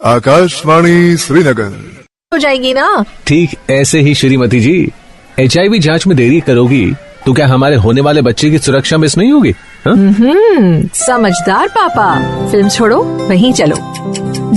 आकाशवाणी श्रीनगर हो जाएगी ना। ठीक ऐसे ही श्रीमती जी, HIV जांच में देरी करोगी तो क्या हमारे होने वाले बच्चे की सुरक्षा मिस नहीं होगी? समझदार पापा, फिल्म छोड़ो वहीं चलो।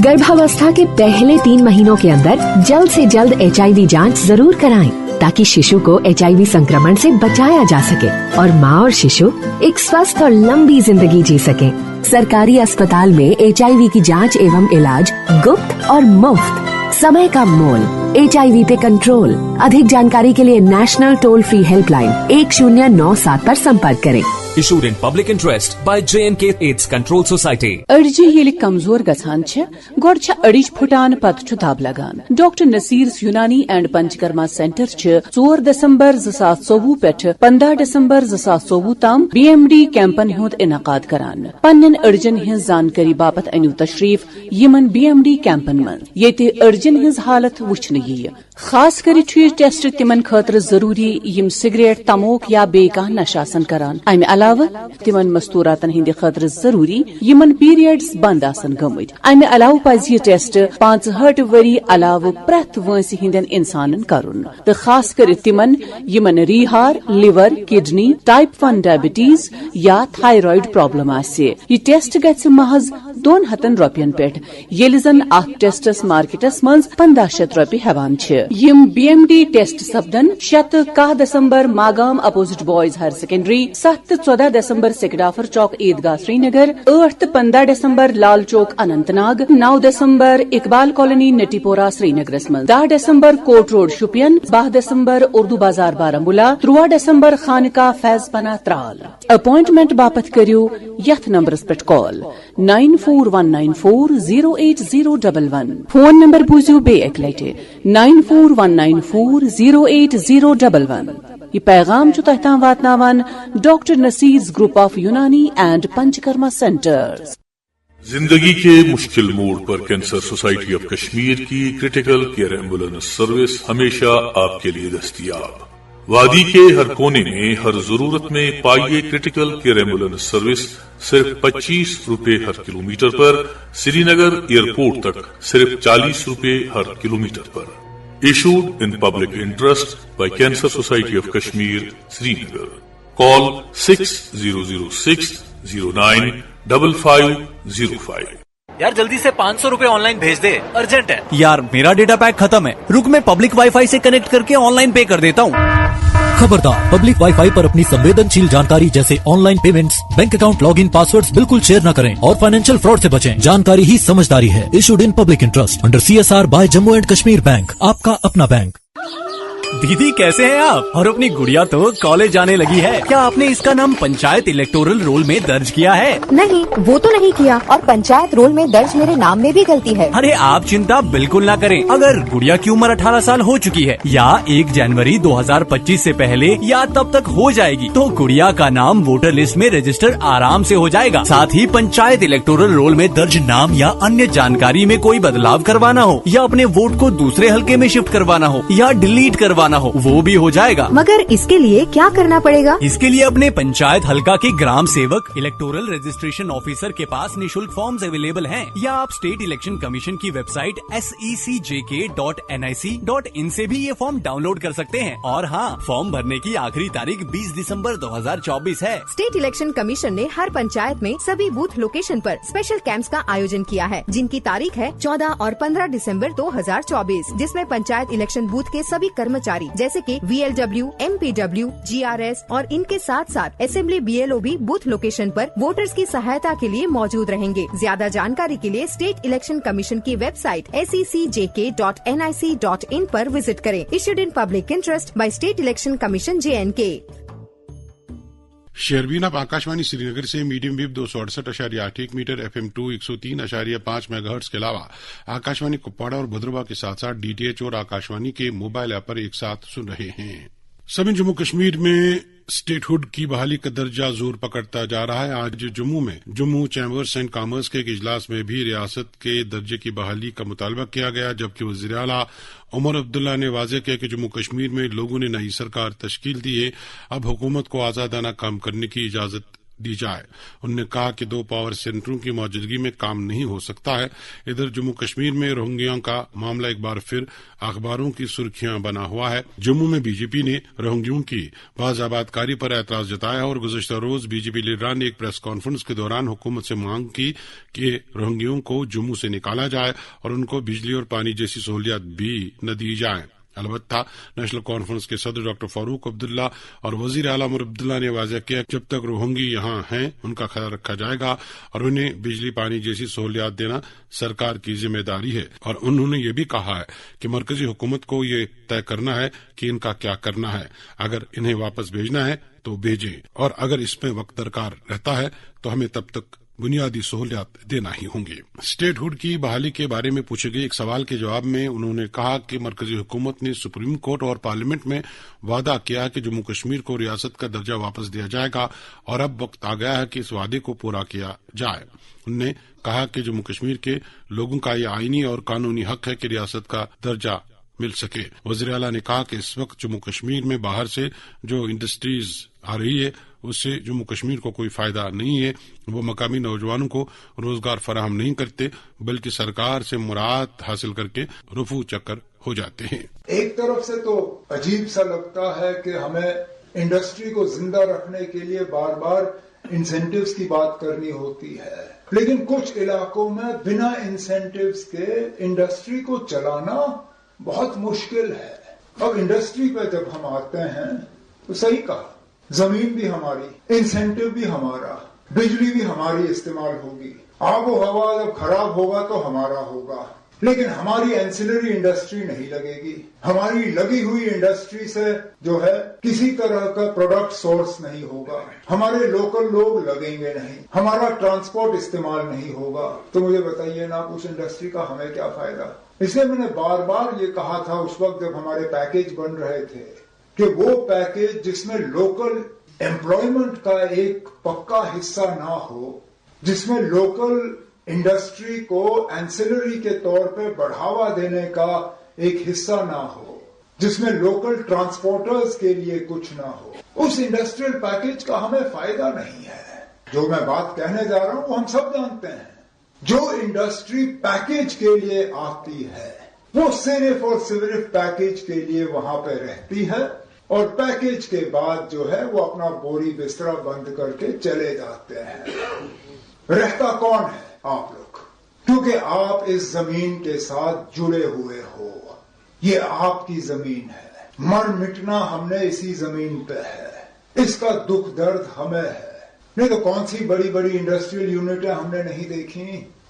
गर्भावस्था के पहले 3 महीनों के अंदर जल्द से जल्द HIV जांच जरूर कराएं ताकि शिशु को HIV संक्रमण से बचाया जा सके और माँ और शिशु एक स्वस्थ और लंबी जिंदगी जी सके। सरकारी अस्पताल में HIV की जांच एवं इलाज गुप्त और मुफ्त। समय का मोल, HIV पे कंट्रोल। अधिक जानकारी के लिए नेशनल टोल फ्री हेल्पलाइन 1097 पर संपर्क करें। Issued in public interest by J&K AIDS Control Society. अड़जी येली कमजोर गसान छ गोड़ छ अड़िज फुटान पत छु दाब लगान। डॉक्टर नसीर यूनानी एंड पंचकर्मा सेंटर छ 4 दिसंबर 2024 पेठ 15 दिसंबर 2024 ताम BMD कैंपन हुंद इनाकाद करान। पन्नन अड़जन हिंज जानकारी बापत अनु तशरीफ यमन BMD कैंपन मन येते अड़जन हिंज हालत वुछन यी। खास करी छु टेस्ट तिमन खतर जरूरी यम सिगरेट तमोक या बेका नशासन करान। अमे अलावा तिमन मस्तूरातन हिंद खतर जरूरी यमन पीरियड्स बंद आसन गमत। अमे अलावा पज यह टेस्ट 65 वरी अलावा प्रथ वंस हिंदन इंसानन करुन तो खास कर तिमन यमन रीहार, लिवर, किडनी, टाइप 1 डायबिटीज या थायराइड प्रॉब्लम आसे। यह टेस्ट गछ महज 200 रुपयन पेठ येल जन अख टेस्टस मार्केटस मंज 1500 रुपये हेवान छ। यम BMD टेस्ट सपदन 7 दिसंबर Magam opposite boys higher secondary, 7-14 दिसंबर सिकडाफर चौक ईदगाह श्रीनगर, 8-15 दिसंबर लाल चौक अनंतनाग, 9 दिसंबर इकबाल कॉलोनी नटीपोरा श्रीनगर, 10 दिसंबर कोट रोड शुपियन, 12 दिसंबर उर्दू बाजार बारामूला, 13 दिसंबर खानका फैजपना त्राल। अपॉइंटमेंट बापत करियो यथ नंबरस पे कॉल 9419408011। फोन नंबर बूझो बे एक लटे 9419408011। ये पैगाम जो तहता वातनावान डॉक्टर नसीर ग्रुप ऑफ यूनानी एंड पंचकर्मा सेंटर्स। जिंदगी के मुश्किल मोड़ पर कैंसर सोसाइटी ऑफ कश्मीर की क्रिटिकल केयर एम्बुलेंस सर्विस हमेशा आपके लिए दस्तयाब। वादी के हर कोने में हर जरूरत में पाइए क्रिटिकल केयर एम्बुलेंस सर्विस सिर्फ 25 रुपए हर किलोमीटर पर। श्रीनगर एयरपोर्ट तक सिर्फ 40 रुपए हर किलोमीटर पर। Issued in public interest by Cancer Society of Kashmir, Srinagar. Call 6006095505। यार जल्दी से 500 रुपए ऑनलाइन भेज दे, अर्जेंट है। यार मेरा डेटा पैक खत्म है, रुक मैं पब्लिक वाईफाई से कनेक्ट करके ऑनलाइन पे कर देता हूँ। खबरदार, पब्लिक वाईफाई पर अपनी संवेदनशील जानकारी जैसे online payments, bank account login passwords बिल्कुल शेयर न करें और फाइनेंशियल फ्रॉड से बचें। जानकारी ही समझदारी है। Issued in public interest under CSR by Jammu and Kashmir bank, आपका अपना बैंक। दीदी कैसे हैं आप? और अपनी गुड़िया तो कॉलेज जाने लगी है, क्या आपने इसका नाम पंचायत इलेक्टोरल रोल में दर्ज किया है? नहीं, वो तो नहीं किया, और पंचायत रोल में दर्ज मेरे नाम में भी गलती है। अरे आप चिंता बिल्कुल ना करें। अगर गुड़िया की उम्र 18 साल हो चुकी है या 1 जनवरी 2025 से पहले या तब तक हो जाएगी तो गुड़िया का नाम वोटर लिस्ट में रजिस्टर आराम से हो जाएगा। साथ ही पंचायत इलेक्टोरल रोल में दर्ज नाम या अन्य जानकारी में कोई बदलाव करवाना हो या अपने वोट को दूसरे हल्के में शिफ्ट करवाना हो या डिलीट करवाना हो वो भी हो जाएगा। मगर इसके लिए क्या करना पड़ेगा? इसके लिए अपने पंचायत हल्का के ग्राम सेवक इलेक्टोरल रजिस्ट्रेशन ऑफिसर के पास निशुल्क फॉर्म्स अवेलेबल हैं या आप स्टेट इलेक्शन कमीशन की वेबसाइट secjk.nic.in से भी ये फॉर्म डाउनलोड कर सकते हैं। और हाँ, फॉर्म भरने की आखिरी तारीख 20 दिसंबर 2024 है। स्टेट इलेक्शन कमीशन ने हर पंचायत में सभी बूथ लोकेशन पर स्पेशल कैंप्स का आयोजन किया है जिनकी तारीख है 14 और 15 दिसंबर 2024, जिसमें पंचायत इलेक्शन बूथ के सभी कर्मचारी जैसे कि VLW, MPW, GRS और इनके साथ साथ असेंबली BLO भी बूथ लोकेशन पर वोटर्स की सहायता के लिए मौजूद रहेंगे। ज्यादा जानकारी के लिए स्टेट इलेक्शन कमीशन की वेबसाइट secjk.nic.in पर विजिट करें। Issued in public interest by state election commission JNK। शेयरबीन आप आकाशवाणी श्रीनगर से medium wave 268.81 metre FM 2 103.5 megahertz के अलावा आकाशवाणी कुपवाड़ा और भद्रवा के साथ साथ DTH और आकाशवाणी के मोबाइल ऐप पर एक साथ सुन रहे हैं। सभी जम्मू कश्मीर में स्टेटहुड की बहाली का दर्जा जोर पकड़ता जा रहा है। आज जम्मू में जम्मू चैम्बर्स एंड कॉमर्स के एक इजलास में भी रियासत के दर्जे की बहाली का मुतालबा किया गया, जबकि वज़ीर आला उमर अब्दुल्ला ने वाज़ेह किया कि जम्मू कश्मीर में लोगों ने नई सरकार तश्कील दी है, अब हुकूमत को आजादाना काम करने की इजाजत दी जाए। उन्होंने कहा कि 2 पावर सेंटरों की मौजूदगी में काम नहीं हो सकता है। इधर जम्मू कश्मीर में रोहिंग्याओं का मामला एक बार फिर अखबारों की सुर्खियां बना हुआ है। जम्मू में बीजेपी ने रोहिंग्याओं की बाज़ाबातकारी पर एतराज जताया और गुज़श्ता रोज बीजेपी लीडरान ने एक प्रेस कॉन्फ्रेंस के दौरान हुकूमत से मांग की कि रोहिंग्याओं को जम्मू से निकाला जाए और उनको बिजली और पानी जैसी सहूलियात भी न दी जाए। अलबत्ता नेशनल कॉन्फ्रेंस के सदर डॉक्टर फारूक अब्दुल्ला और वजीर आला उमर अब्दुल्ला ने वाज़ेह किया जब तक रोहिंगी यहाँ हैं उनका ख्याल रखा जाएगा और उन्हें बिजली पानी जैसी सहूलियात देना सरकार की जिम्मेदारी है। और उन्होंने ये भी कहा है कि मरकजी हुकूमत को ये तय करना है कि इनका क्या करना है। अगर इन्हें वापस भेजना है तो भेजें और अगर इसमें वक्त दरकार रहता है तो हमें तब तक बुनियादी सहूलियात देना ही होंगे। स्टेटहुड की बहाली के बारे में पूछे गए एक सवाल के जवाब में उन्होंने कहा कि मरकजी हुकूमत ने सुप्रीम कोर्ट और पार्लियामेंट में वादा किया कि जम्मू कश्मीर को रियासत का दर्जा वापस दिया जाएगा और अब वक्त आ गया है कि इस वादे को पूरा किया जाए। उन्होंने कहा कि जम्मू कश्मीर के लोगों का ये आईनी और कानूनी हक है कि रियासत का दर्जा मिल सके। वज़ीर आला ने कहा कि इस वक्त जम्मू कश्मीर में बाहर से जो इंडस्ट्रीज आ रही है उससे जम्मू कश्मीर को कोई फायदा नहीं है। वो मकामी नौजवानों को रोजगार फराहम नहीं करते बल्कि सरकार से मुराद हासिल करके रफू चक्कर हो जाते हैं। एक तरफ से तो अजीब सा लगता है कि हमें इंडस्ट्री को जिंदा रखने के लिए बार बार इंसेंटिव्स की बात करनी होती है, लेकिन कुछ इलाकों में बिना इंसेंटिव्स के इंडस्ट्री को चलाना बहुत मुश्किल है। अब इंडस्ट्री पर जब हम आते हैं तो सही कहा, जमीन भी हमारी, इंसेंटिव भी हमारा, बिजली भी हमारी इस्तेमाल होगी, आबो हवा जब खराब होगा तो हमारा होगा, लेकिन हमारी एंसिलरी इंडस्ट्री नहीं लगेगी। हमारी लगी हुई इंडस्ट्री से जो है किसी तरह का प्रोडक्ट सोर्स नहीं होगा, हमारे लोकल लोग लगेंगे नहीं, हमारा ट्रांसपोर्ट इस्तेमाल नहीं होगा। तो मुझे बताइए ना, उस इंडस्ट्री का हमें क्या फायदा। इसलिए मैंने बार बार ये कहा था उस वक्त जब हमारे पैकेज बन रहे थे कि वो पैकेज जिसमें लोकल एम्प्लॉयमेंट का एक पक्का हिस्सा ना हो, जिसमें लोकल इंडस्ट्री को एंसिलरी के तौर पे बढ़ावा देने का एक हिस्सा ना हो, जिसमें लोकल ट्रांसपोर्टर्स के लिए कुछ ना हो, उस इंडस्ट्रियल पैकेज का हमें फायदा नहीं है। जो मैं बात कहने जा रहा हूं वो हम सब जानते हैं। जो इंडस्ट्री पैकेज के लिए आती है वो सिर्फ और सिर्फ पैकेज के लिए वहां पे रहती है और पैकेज के बाद जो है वो अपना बोरी बिस्तरा बंद करके चले जाते हैं। रहता कौन है? आप लोग, क्योंकि आप इस जमीन के साथ जुड़े हुए हो। ये आपकी जमीन है, मर मिटना हमने इसी जमीन पे है, इसका दुख दर्द हमें है। नहीं तो कौन सी बड़ी बड़ी इंडस्ट्रियल यूनिटें हमने नहीं देखी।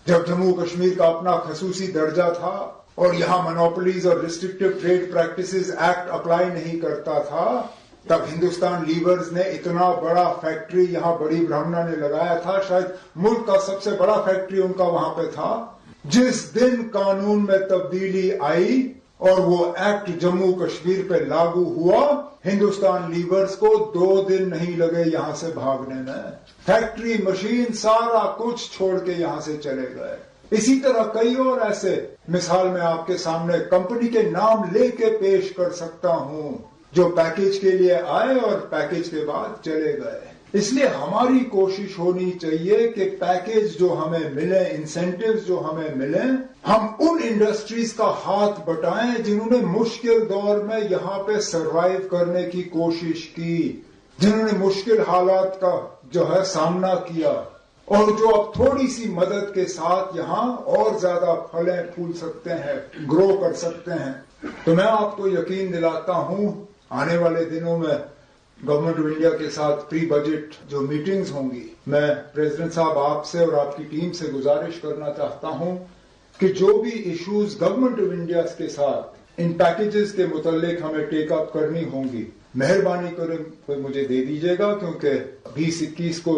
जब जम्मू कश्मीर का अपना खसूसी दर्जा था और यहां मोनोपोलीज और restrictive trade practices act apply नहीं करता था, तब हिंदुस्तान लीवर्स ने इतना बड़ा फैक्ट्री यहां बड़ी ब्राह्मणा ने लगाया था, शायद मुल्क का सबसे बड़ा फैक्ट्री उनका वहां पे था। जिस दिन कानून में तब्दीली आई और वो एक्ट जम्मू कश्मीर पे लागू हुआ, हिंदुस्तान लीवर्स को 2 दिन नहीं लगे यहां से भागने में। फैक्ट्री, मशीन, सारा कुछ छोड़ के यहां से चले गए। इसी तरह कई और ऐसे मिसाल मैं आपके सामने कंपनी के नाम लेके पेश कर सकता हूं जो पैकेज के लिए आए और पैकेज के बाद चले गए। इसलिए हमारी कोशिश होनी चाहिए कि पैकेज जो हमें मिले, इंसेंटिव्स जो हमें मिले, हम उन इंडस्ट्रीज का हाथ बटाएं जिन्होंने मुश्किल दौर में यहां पे सरवाइव करने की कोशिश की, जिन्होंने मुश्किल हालात का जो है सामना किया और जो अब थोड़ी सी मदद के साथ यहां और ज्यादा फले फूल सकते हैं, ग्रो कर सकते हैं। तो मैं आपको यकीन दिलाता हूं आने वाले दिनों में गवर्नमेंट ऑफ इंडिया के साथ प्री बजट जो मीटिंग्स होंगी, मैं प्रेसिडेंट साहब आपसे और आपकी टीम से गुजारिश करना चाहता हूं कि जो भी इश्यूज गवर्नमेंट ऑफ इंडिया के साथ इन पैकेजेस के मुतालिक हमें टेक अप करनी होंगी, मेहरबानी कर मुझे दे दीजिएगा, क्योंकि 20-21 को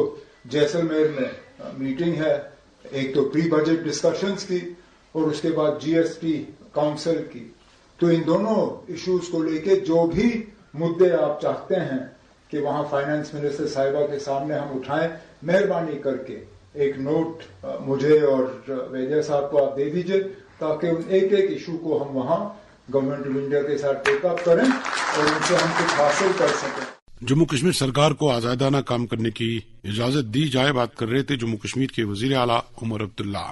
जैसलमेर में मीटिंग है, एक तो प्री बजट डिस्कशंस की और उसके बाद जीएसटी काउंसिल की। तो इन दोनों इश्यूज को लेके जो भी मुद्दे आप चाहते हैं कि वहां फाइनेंस मिनिस्टर साहिबा के सामने हम उठाएं, मेहरबानी करके एक नोट मुझे और वैद्य साहब को आप दे दीजिए ताकि उन एक एक इशू को हम वहां गवर्नमेंट ऑफ इंडिया के साथ टेकअप करें और उनसे हम कुछ हासिल कर सकें। जम्मू कश्मीर सरकार को आजादाना काम करने की इजाजत दी जाए, बात कर रहे थे जम्मू कश्मीर के वजीर आला उमर अब्दुल्ला।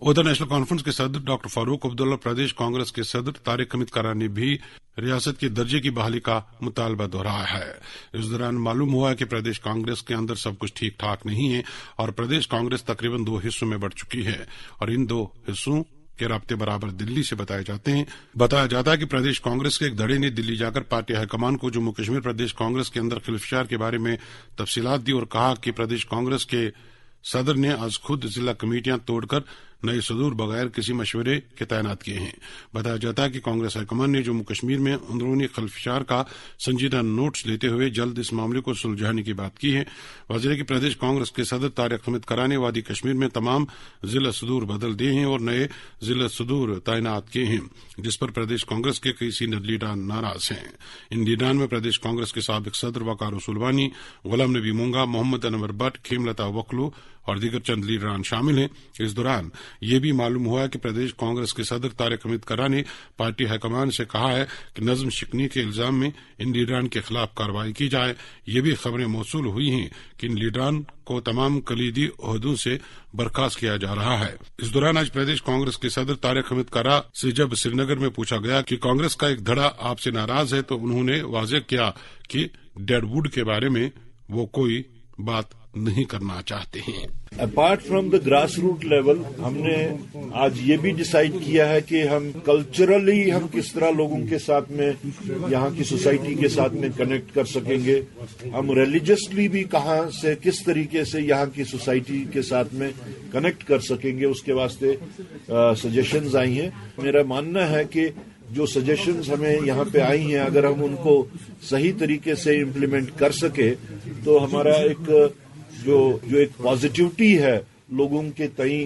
उधर नेशनल कॉन्फ्रेंस के सदर डॉक्टर फारूक अब्दुल्ला, प्रदेश कांग्रेस के सदर तारिक हमीद करार ने भी रियासत के दर्जे की बहाली का मुतालबा दोहराया है। इस दौरान मालूम हुआ कि प्रदेश कांग्रेस के अंदर सब कुछ ठीक ठाक नहीं है और प्रदेश कांग्रेस तकरीबन 2 हिस्सों में बढ़ चुकी है और इन 2 हिस्सों के राब्ते बराबर दिल्ली से बताए जाते हैं। बताया जाता है कि प्रदेश कांग्रेस के एक धड़े ने दिल्ली जाकर पार्टी हाईकमान को जम्मू कश्मीर प्रदेश कांग्रेस के अंदर खिलफशार के बारे में तफसीलात दी और कहा कि प्रदेश कांग्रेस के सदर ने आज खुद जिला कमेटियां तोड़कर नए सदूर बगैर किसी मशवरे के तैनात किए हैं। बताया जाता है कि कांग्रेस हाईकमान ने जम्मू कश्मीर में अंदरूनी खिलफशार का संजीदा नोट्स लेते हुए जल्द इस मामले को सुलझाने की बात की है। वज़ीर की प्रदेश कांग्रेस के सदर तारिक हमीद करार ने वादी कश्मीर में तमाम जिला सदूर बदल दिए हैं और नए जिला सदूर तैनात किए हैं, जिस पर प्रदेश कांग्रेस के कई सीनियर लीडर नाराज हैं। इन लीडरान में प्रदेश कांग्रेस के साबिक सदर वकार सुलवानी, गुलाम नबी मूंगा, मोहम्मद अनवर भट्ट, खेमलता वकलू और दीगर चंद लीडरान शामिल हैं। इस दौरान ये भी मालूम हुआ कि प्रदेश कांग्रेस के सदर तारिक हमीद करार ने पार्टी हाईकमान से कहा है कि नज्म शिकनी के इल्जाम में इन लीडरान के खिलाफ कार्रवाई की जाए। ये भी खबरें मौसूल हुई हैं कि इन लीडरान को तमाम कलीदी ओहदों से बर्खास्त किया जा रहा है। इस दौरान आज प्रदेश कांग्रेस के सदर तारिक हमीद करार से जब श्रीनगर में पूछा गया कि कांग्रेस का एक धड़ा आपसे नाराज है तो उन्होंने वाज़ेह किया कि डेडवुड के बारे में वो कोई बात नहीं करना चाहते हैं। Apart from the grass root level, हमने आज ये भी डिसाइड किया है कि हम कल्चरली हम किस तरह लोगों के साथ में, यहाँ की सोसाइटी के साथ में कनेक्ट कर सकेंगे, हम रिलीजियसली भी कहाँ से किस तरीके से यहाँ की सोसाइटी के साथ में कनेक्ट कर सकेंगे, उसके वास्ते सजेशंस आई हैं। मेरा मानना है कि जो सजेशंस हमें यहाँ पे आई हैं, अगर हम उनको सही तरीके से इम्प्लीमेंट कर सके तो हमारा एक जो एक पॉजिटिविटी है लोगों के तई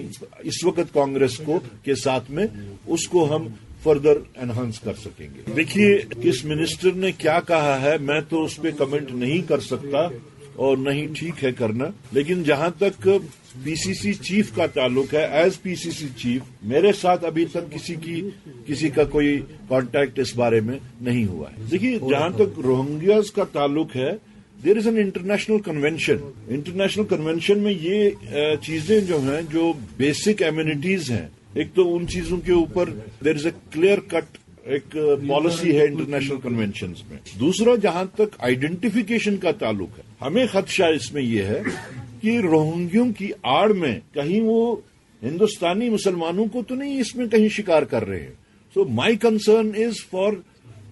इस वक्त कांग्रेस को के साथ में, उसको हम फर्दर एनहांस कर सकेंगे। देखिए, किस मिनिस्टर ने क्या कहा है मैं तो उस पर कमेंट नहीं कर सकता और नहीं ठीक है करना, लेकिन जहां तक पीसीसी चीफ का ताल्लुक है, एज पीसीसी चीफ मेरे साथ अभी तक किसी का कोई कांटेक्ट इस बारे में नहीं हुआ है। देखिए, जहां तक रोहिंग्यास का ताल्लुक है, there is an international convention. International convention में ये चीजें जो हैं, जो बेसिक एमिनिटीज हैं, एक तो उन चीजों के ऊपर there is a clear cut एक पॉलिसी है इंटरनेशनल कन्वेंशंस में। दूसरा, जहां तक आइडेंटिफिकेशन का ताल्लुक है, हमें खदशा इसमें यह है कि रोहिंग्यों की आड़ में कहीं वो हिंदुस्तानी मुसलमानों को तो नहीं इसमें कहीं शिकार कर रहे हैं। So my concern is for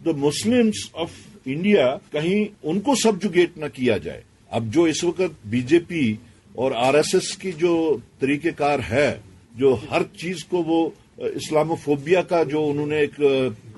the Muslims of India, कहीं उनको सब्जुगेट न किया जाए। अब जो इस वक्त बीजेपी और आरएसएस की जो तरीकेकार है, जो हर चीज को वो इस्लामोफोबिया का जो उन्होंने एक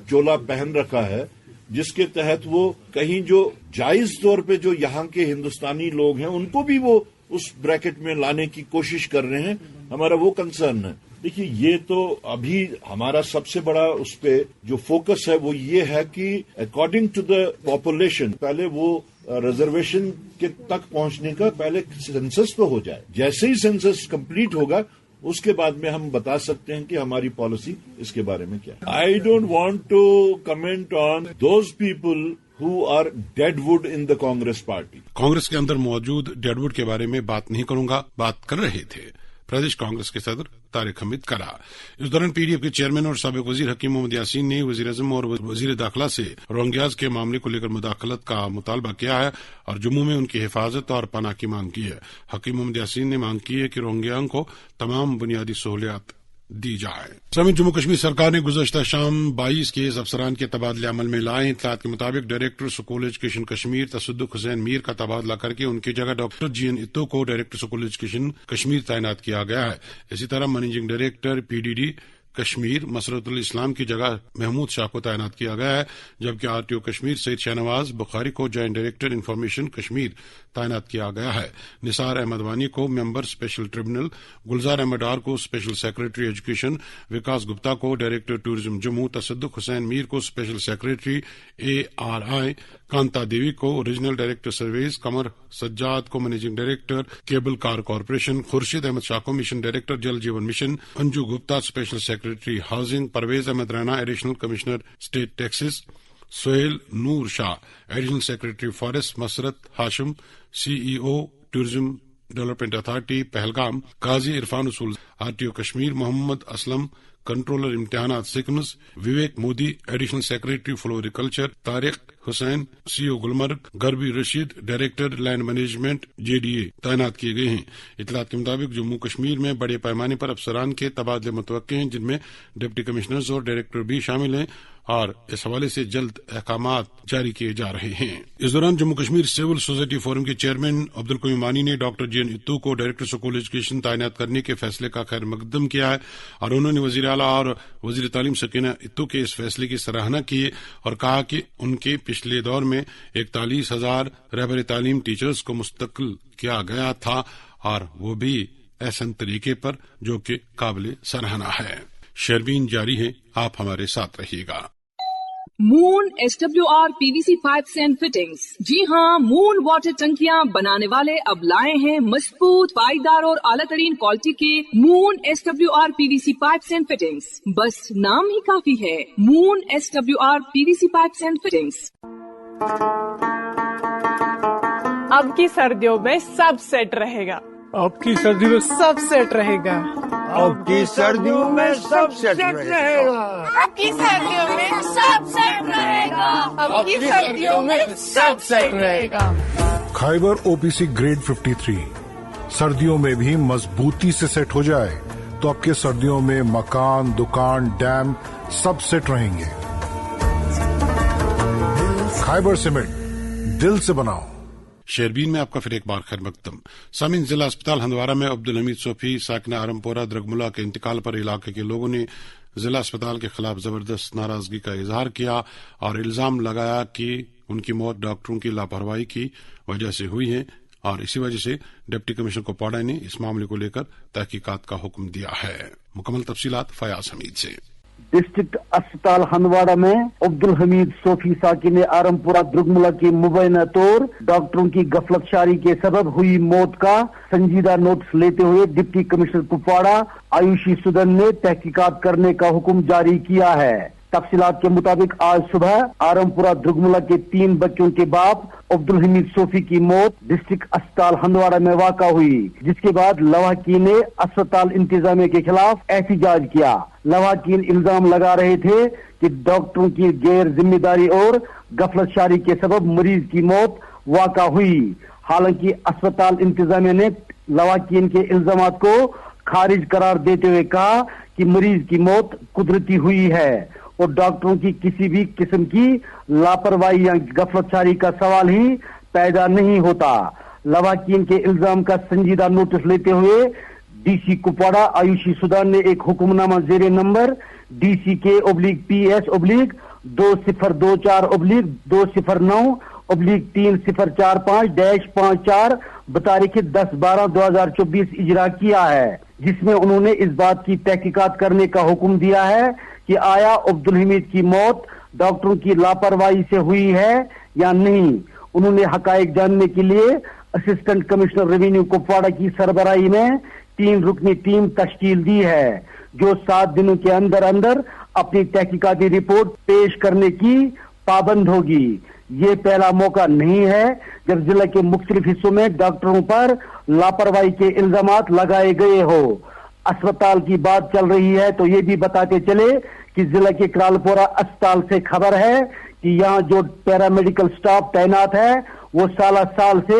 चोला पहन रखा है, जिसके तहत वो कहीं जो जायज तौर पे जो यहाँ के हिंदुस्तानी लोग हैं उनको भी वो उस ब्रैकेट में लाने की कोशिश कर रहे हैं, हमारा वो कंसर्न है। देखिए, ये तो अभी हमारा सबसे बड़ा उस पे जो फोकस है वो ये है कि अकॉर्डिंग टू द पॉपुलेशन, पहले वो रिजर्वेशन के तक पहुंचने का पहले सेंसस तो हो जाए। जैसे ही सेंसस कंप्लीट होगा उसके बाद में हम बता सकते हैं कि हमारी पॉलिसी इसके बारे में क्या है। I don't want to comment on those people who are deadwood in the Congress party. Congress के अंदर मौजूद डेडवुड के बारे में बात नहीं करूंगा, बात कर रहे थे प्रदेश कांग्रेस के सदर तारिक हमीद करार। इस दौरान पीडीएफ के चेयरमैन और साबिक वजीर हकीम मोहम्मद यासीन ने वजीर आजम और वजीर दाखिला से रोहिंग्याज के मामले को लेकर मुदाखलत का मुतालबा किया है और जम्मू में उनकी हिफाजत और पनाह की मांग की है। हकीम मोहम्मद यासीन ने मांग की है कि रोहिंग्याओं को तमाम बुनियादी सहूलियात दी जाए। समित जम्मू कश्मीर सरकार ने गुज़श्ता शाम 22 केस अफसरान के तबादले अमल में लाए। इत्तलात के मुताबिक डायरेक्टर स्कूल एजुकेशन कश्मीर तसद्दुक हुसैन मीर का तबादला करके उनकी जगह डॉक्टर जीएन इत्तो को डायरेक्टर स्कूल एजुकेशन कश्मीर तैनात किया गया है। इसी तरह मैनेजिंग डायरेक्टर पीडीडी कश्मीर मसरतुल इस्लाम की जगह महमूद शाह को तैनात किया गया है, जबकि आरटीओ कश्मीर सईद शहनवाज बुखारी को जॉइंट डायरेक्टर इन्फॉर्मेशन कश्मीर तैनात किया गया है। निसार अहमद वानी को member special tribunal, Gulzar Ahmad Dar को special secretary education, Vikas Gupta को डायरेक्टर टूरिज्म जम्मू, तसद्दुक हुसैन मीर को special secretary ARI, Kanta Devi को regional director service, Qamar Sajjad को managing director cable car corporation, Khurshid Ahmad Shah को mission director Jal Jeevan mission, Anju Gupta special secretary housing, Parvez Ahmad Raina additional commissioner state taxes, Sohail Noor Shah, additional secretary forest Musarat ہاشم، CEO tourism development authority Pahalgam Qazi Irfan اصول، RTO Kashmir Mohammad Aslam, controller امتحانات SKIMS Vivek Modi, additional secretary floriculture Tariq Hussain, CO Gulmarg غربی Rashid, director land management JDA تعینات کیے گئے ہیں۔ اطلاعات کے مطابق جموں کشمیر میں بڑے پیمانے پر افسران کے تبادلے متوقع ہیں، جن میں ڈپٹی کمشنرز اور ڈائریکٹر بھی شامل ہیں، اور اس حوالے سے جلد احکامات جاری کیے جا رہے ہیں۔ اس دوران Jammu Kashmir civil society forum کے چیئرمین عبدالقیوم مانی نے ڈاکٹر JN اتو کو ڈائریکٹر اسکول ایجوکیشن تعینات کرنے کے فیصلے کا خیر مقدم کیا ہے، اور انہوں نے وزیر اعلیٰ اور وزیر تعلیم سکینہ اتو کے اس فیصلے کی سراہنا کی اور کہا کہ ان کے پچھلے دور میں 41,000 رہبر تعلیم ٹیچرز کو مستقل کیا گیا تھا، اور وہ بھی احسن طریقے پر، جو کہ قابل سراہنا ہے۔ شربین جاری ہے، آپ ہمارے ساتھ رہیے گا۔ Moon SWR PVC pipes and fittings. جی ہاں، مون واٹر ٹنکیاں بنانے والے اب لائے ہیں مضبوط، پائیدار اور اعلیٰ ترین کوالٹی کے مون SWR PVC pipes and fittings. بس نام ہی کافی ہے، مون SWR PVC pipes and fittings. اب کی سردیوں میں سب سیٹ رہے گا، اب کی سردیوں میں سب سیٹ رہے گا، اب کی سردیوں میں سب سیٹ رہے گا، اب کی سردیوں میں سب سیٹ رہے گا، اب کی سردیوں میں سب سیٹ رہے گا۔ خیبر OPC گریڈ 53 سردیوں میں بھی مضبوطی سے سیٹ ہو جائے تو اب کے سردیوں میں مکان، دکان، ڈیم سب سیٹ رہیں گے۔ خیبر سیمنٹ، دل سے بناؤ۔ شیربین میں آپ کا پھر ایک بار خیر مقدم۔ سامعین، ضلع اسپتال ہندوارہ میں عبدالحمید صوفی ساکنہ آرمپورہ درگملہ کے انتقال پر علاقے کے لوگوں نے ضلع اسپتال کے خلاف زبردست ناراضگی کا اظہار کیا اور الزام لگایا کہ ان کی موت ڈاکٹروں کی لاپرواہی کی وجہ سے ہوئی ہے، اور اسی وجہ سے ڈپٹی کمشنر کوپواڑہ نے اس معاملے کو لے کر تحقیقات کا حکم دیا ہے۔ مکمل تفصیلات فیاض حمید سے۔ ڈسٹرکٹ اسپتال ہندواڑہ میں عبدالحمید صوفی ساکن آرمپورہ درگملہ کی مبینہ طور ڈاکٹروں کی غفلت شاری کے سبب ہوئی موت کا سنجیدہ نوٹس لیتے ہوئے ڈپٹی کمشنر کپواڑہ آیوشی سدن نے تحقیقات کرنے کا حکم جاری کیا ہے۔ تفصیلات کے مطابق آج صبح آرمپورہ درگملہ کے 3 بچوں کے باپ عبدالحمید صوفی کی موت ڈسٹرکٹ اسپتال ہندواڑہ میں واقع ہوئی، جس کے بعد لواحقین نے اسپتال انتظامیہ کے خلاف احتجاج کیا۔ لواحقین الزام لگا رہے تھے کہ ڈاکٹروں کی غیر ذمہ داری اور غفلت شاری کے سبب مریض کی موت واقع ہوئی۔ حالانکہ اسپتال انتظامیہ نے لواحقین کے الزامات کو خارج قرار دیتے ہوئے کہا کہ مریض کی موت قدرتی ہوئی ہے اور ڈاکٹروں کی کسی بھی قسم کی لاپرواہی یا غفلت شاری کا سوال ہی پیدا نہیں ہوتا۔ لواحقین کے الزام کا سنجیدہ نوٹس لیتے ہوئے DC کپواڑہ آیوشی سدان نے ایک حکم نامہ زیر نمبر DCK/PS/2009/3045-54 بتاریخ 10/12/2024 اجرا کیا ہے، جس میں انہوں نے اس بات کی تحقیقات کرنے کا حکم دیا ہے کہ آیا عبدالحمید کی موت ڈاکٹروں کی لاپرواہی سے ہوئی ہے یا نہیں۔ انہوں نے حقائق جاننے کے لیے اسسٹنٹ کمشنر ریونیو کپواڑہ کی سربراہی میں 3 رکنی ٹیم تشکیل دی ہے، جو 7 دنوں کے اندر اپنی تحقیقاتی رپورٹ پیش کرنے کی پابند ہوگی۔ یہ پہلا موقع نہیں ہے جب ضلع کے مختلف حصوں میں ڈاکٹروں پر لاپرواہی کے الزامات لگائے گئے ہو۔ اسپتال کی بات چل رہی ہے تو یہ بھی بتاتے چلے کہ ضلع کے کرالپورہ اسپتال سے خبر ہے کہ یہاں جو پیرامیڈیکل سٹاف تعینات ہے وہ سال سے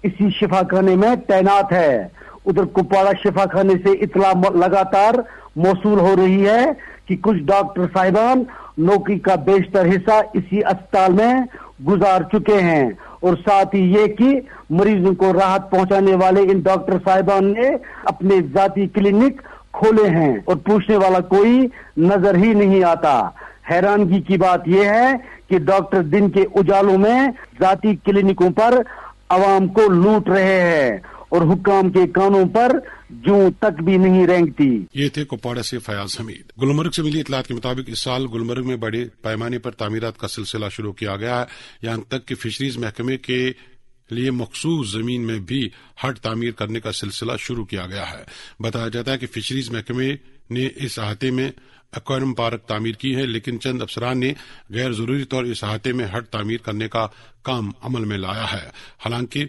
اسی شفا خانے میں تعینات ہے۔ ادھر کپواڑہ شفا خانے سے اطلاع لگاتار موصول ہو رہی ہے کہ کچھ ڈاکٹر صاحبان نوکری کا بیشتر حصہ اسی اسپتال میں گزار چکے ہیں، اور ساتھ ہی یہ کہ مریضوں کو راحت پہنچانے والے ان ڈاکٹر صاحبان نے اپنے ذاتی کلینک کھولے ہیں اور پوچھنے والا کوئی نظر ہی نہیں آتا۔ حیرانگی کی بات یہ ہے کہ ڈاکٹر دن کے اجالوں میں ذاتی کلینکوں پر عوام کو لوٹ رہے ہیں اور حکام کے کانوں پر جوں تک بھی نہیں رینگتی۔ یہ تھے کپواڑہ سے فیاض حمید۔ گلمرگ سے ملی اطلاعات کے مطابق اس سال گلمرگ میں بڑے پیمانے پر تعمیرات کا سلسلہ شروع کیا گیا ہے، یہاں تک کہ فشریز محکمے کے لیے مخصوص زمین میں بھی ہٹ تعمیر کرنے کا سلسلہ شروع کیا گیا ہے۔ بتایا جاتا ہے کہ فشریز محکمے نے اس احاطے میں एक्वेरियम पार्क तामीर की है, लेकिन चंद अफसरान ने गैर जरूरी तौर इस अहाते में हट तामीर करने का काम अमल में लाया है। हालांकि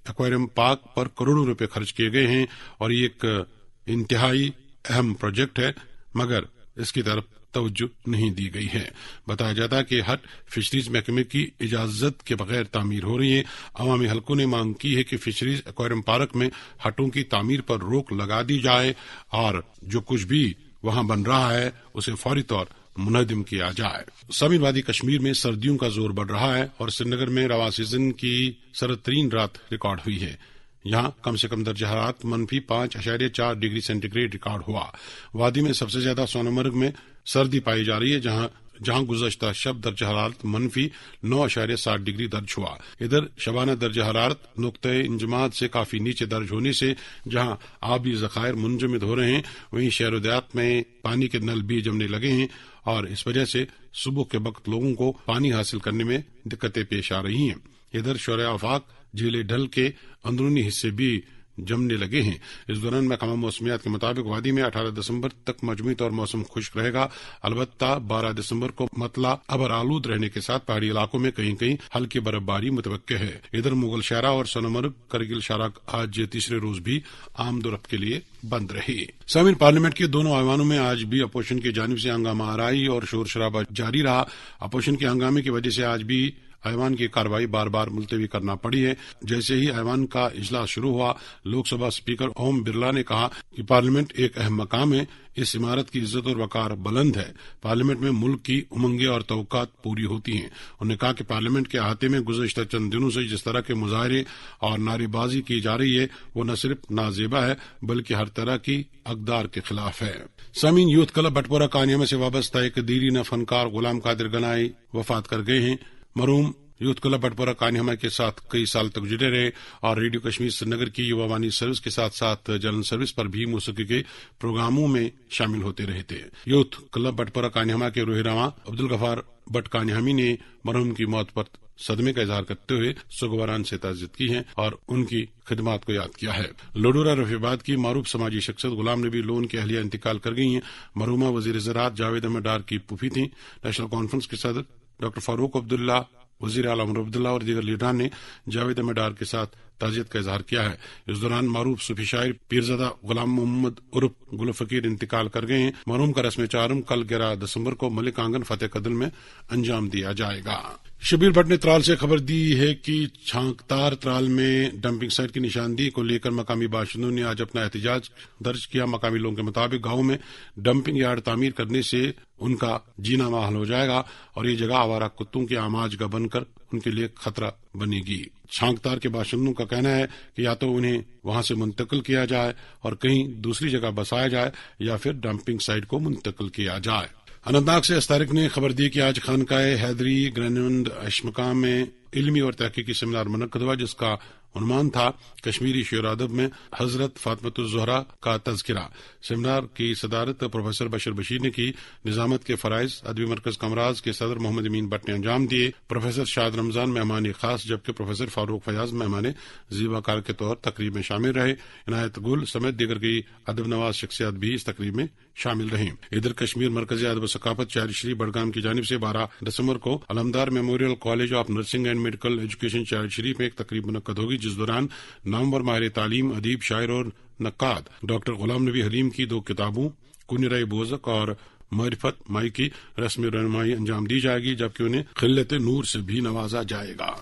एक्वेरियम पार्क पर करोड़ों रुपए खर्च किए गए हैं और ये एक इंतहाई अहम प्रोजेक्ट है, मगर इसकी तरफ तवज्जो नहीं दी गई है। बताया जाता है कि हट फिशरीज महकमे की इजाजत के बगैर तामीर हो रही है। अवामी हलकों ने मांग की है कि फिशरीज एक्वेरियम पार्क में हटों की तामीर पर रोक लगा दी जाए और जो कुछ भी वहां बन रहा है उसे फौरी तौर मुनहदिम किया जाए। समीर वादी कश्मीर में सर्दियों का जोर बढ़ रहा है और श्रीनगर में रवा सीजन की सर्दतरीन रात रिकॉर्ड हुई है। यहां कम से कम दर्जा हरारत -5.4 डिग्री सेंटीग्रेड रिकॉर्ड हुआ। वादी में सबसे ज्यादा सोनमर्ग में सर्दी पाई जा रही है, जहां गुज़श्ता शब दर्जा हरारत -9.7 डिग्री दर्ज हुआ। इधर शबाना दर्जा हरारत नुक्ते इंजमाद से काफी नीचे दर्ज होने से जहां आबी ज़खायर मुंजमद हो रहे हैं, वहीं शहर देहात में पानी के नल भी जमने लगे हैं और इस वजह से सुबह के वक्त लोगों को पानी हासिल करने में दिक्कतें पेश आ रही हैं। इधर शोर आफाक झीले ढल के अंदरूनी हिस्से भी जमने लगे हैं। इस दौरान महकमा मौसमियात के मुताबिक वादी में 18 दिसंबर तक मजमूई तौर मौसम खुश्क रहेगा। अलबत्ता 12 दिसंबर को मतला अबर आलूद रहने के साथ पहाड़ी इलाकों में कहीं कहीं हल्की बर्फबारी मुतवक्के है। इधर मुगल शहरा और सोनमर्ग करगिल शहरा आज तीसरे रोज भी आमदोरफ्त के लिए बंद रही। सामीन, पार्लियामेंट के दोनों ऐवानों में आज भी अपोजिशन की जानिब से हंगामा आराई और शोर शराबा जारी रहा। अपोजिशन के हंगामे की वजह से आज भी ऐवान की कार्रवाई बार बार मुलतवी करना पड़ी है। जैसे ही ऐवान का इजलास शुरू हुआ, लोकसभा स्पीकर ओम बिरला ने कहा कि पार्लियामेंट एक अहम मकाम है, इस इमारत की इज्जत और वकार बुलंद है। पार्लियामेंट में मुल्क की उमंगें और तवक्कात पूरी होती हैं। उन्होंने कहा कि पार्लियामेंट के अहाते में गुज़श्ता चंद दिनों से जिस तरह के मुजाहरे और नारेबाजी की जा रही है, वो न सिर्फ नाजेबा है बल्कि हर तरह की अकदार के खिलाफ है। सामीन, यूथ क्लब बटपोरा कानियामा से वाबस्ता एक दीरीन फनकार गुलाम कादिर गनाई वफात कर गए हैं। मरहूम यूथ क्लब बटपोरा कानियामा के साथ कई साल तक जुड़े रहे और रेडियो कश्मीर श्रीनगर की युवा वाणी सर्विस के साथ साथ जनरल सर्विस पर भी मौसीकी के प्रोग्रामों में शामिल होते रहे थे। यूथ क्लब बटपोरा कानियामा के रोहिरामा अब्दुल गफार बट कानियामी ने मरहूम की मौत पर सदमे का इजहार करते हुए सुगवारान से ताज़ियत की है और उनकी खिदमात को याद किया है। लोडोरा रफीबाद की मारूफ समाजी शख्सियत गुलाम नबी लोन की अहलिया इंतकाल कर गई हैं। मरहूमा वजीर ज़राअत जावेद अहमद डार की पुफी थी। नेशनल कॉन्फ्रेंस के सदर डॉक्टर फारूक अब्दुल्ला, वजीर आला उमर अब्दुल्ला और दीगर लीडरान ने जावेद अहमद डार के साथ ताज़ियत का इजहार किया है। इस दौरान मारूफ सूफी शायर पीरज़ादा गुलाम मोहम्मद उर्फ गुल फकीर इंतकाल कर गए हैं। मरहूम का रस्म चारम कल 11 दिसंबर को मलिक आंगन फतेह कदल में अंजाम दिया जाएगा। शबीर भट्ट ने त्राल से खबर दी है कि छांकतार त्राल में डंपिंग साइट की निशानदेही को लेकर मकामी बाशिंदों ने आज अपना एहतजाज दर्ज किया। मकामी लोगों के मुताबिक गांव में डंपिंग यार्ड तामीर करने से उनका जीना महल हो जाएगा और ये जगह आवारा कुत्तों के आमाज का बनकर उनके लिए खतरा बनेगी। छांकतार के बाशिंदों का कहना है कि या तो उन्हें वहां से मुंतकिल किया जाए और कहीं दूसरी जगह बसाया जाए या फिर डंपिंग साइट को मुंतकिल किया जाए। अनंतनाग से अस्तारिक ने खबर दी कि आज खानकाए हैदरी ग्रैंड अशमकाम में इल्मी और तहकीकी सेमिनार मुनक्कद हुआ, जिसका उन्वान था कश्मीरी शेर अदब में हजरत फातिमतुज़ ज़हरा का तज़किरा। सेमिनार की सदारत प्रोफेसर बशर बशीर ने की। निजामत के फराइज अदबी मरकज कमराज के सदर मोहम्मद अमीन भट्ट ने अंजाम दिए। प्रोफेसर शाद रमजान मेहमान खास जबकि प्रोफेसर फारूक फयाज मेहमान ज़ीबाकार के तौर तकरीब में शामिल रहे। इनायत गुल समेत दीगर की अदब नवाज शख्सियात भी इस तकरीब में शामिल रही। इधर कश्मीर मरकजी अदब सकाफत चारिश्री बडगाम की जानिब से 12 दिसंबर को Alamdar memorial college of nursing and medical education चारिश्री में एक तकरीब मुनक्कद होगी, जिस दौरान नामवर माहिर तालीम, अदीब, शायर और नक्काद डॉक्टर गुलाम नबी हलीम की 2 किताबों कुनिराई बोजक और मारिफत माई की रस्म रहनुमाई अंजाम दी जाएगी, जबकि उन्हें खिल्लत नूर से भी नवाजा जाएगा।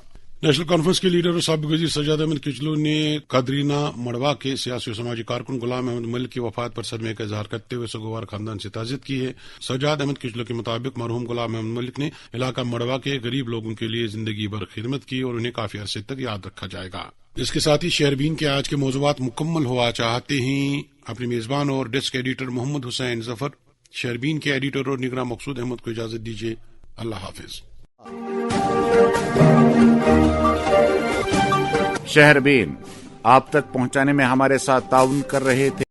नेशनल कॉन्फ्रेंस के लीडर और साबिक वजीर सज्जाद अहमद किचलू ने कादरीना मड़वा के सियासी और समाजी कारकुन गुलाम अहमद मलिक की वफात पर सदमे का इजहार करते हुए सगोवार खानदान से ताज़ियत की है। सज्जाद अहमद किचलू के मुताबिक मरहूम गुलाम अहमद मलिक ने इलाका मड़वा के गरीब लोगों के लिए जिंदगी भर खिदमत की और उन्हें काफी अरसे तक याद रखा जाएगा। इसके साथ ही शहरबीन के आज के मौज़ूआत मुकम्मल हुआ चाहते ही अपने मेजबान और डेस्क एडिटर मोहम्मद हुसैन जफर, शहरबीन के एडिटर और निगरान मकसूद अहमद को इजाजत दीजिए। अल्लाह हाफिज। शहरबीन आप तक पहुंचाने में हमारे साथ ताउन कर रहे थे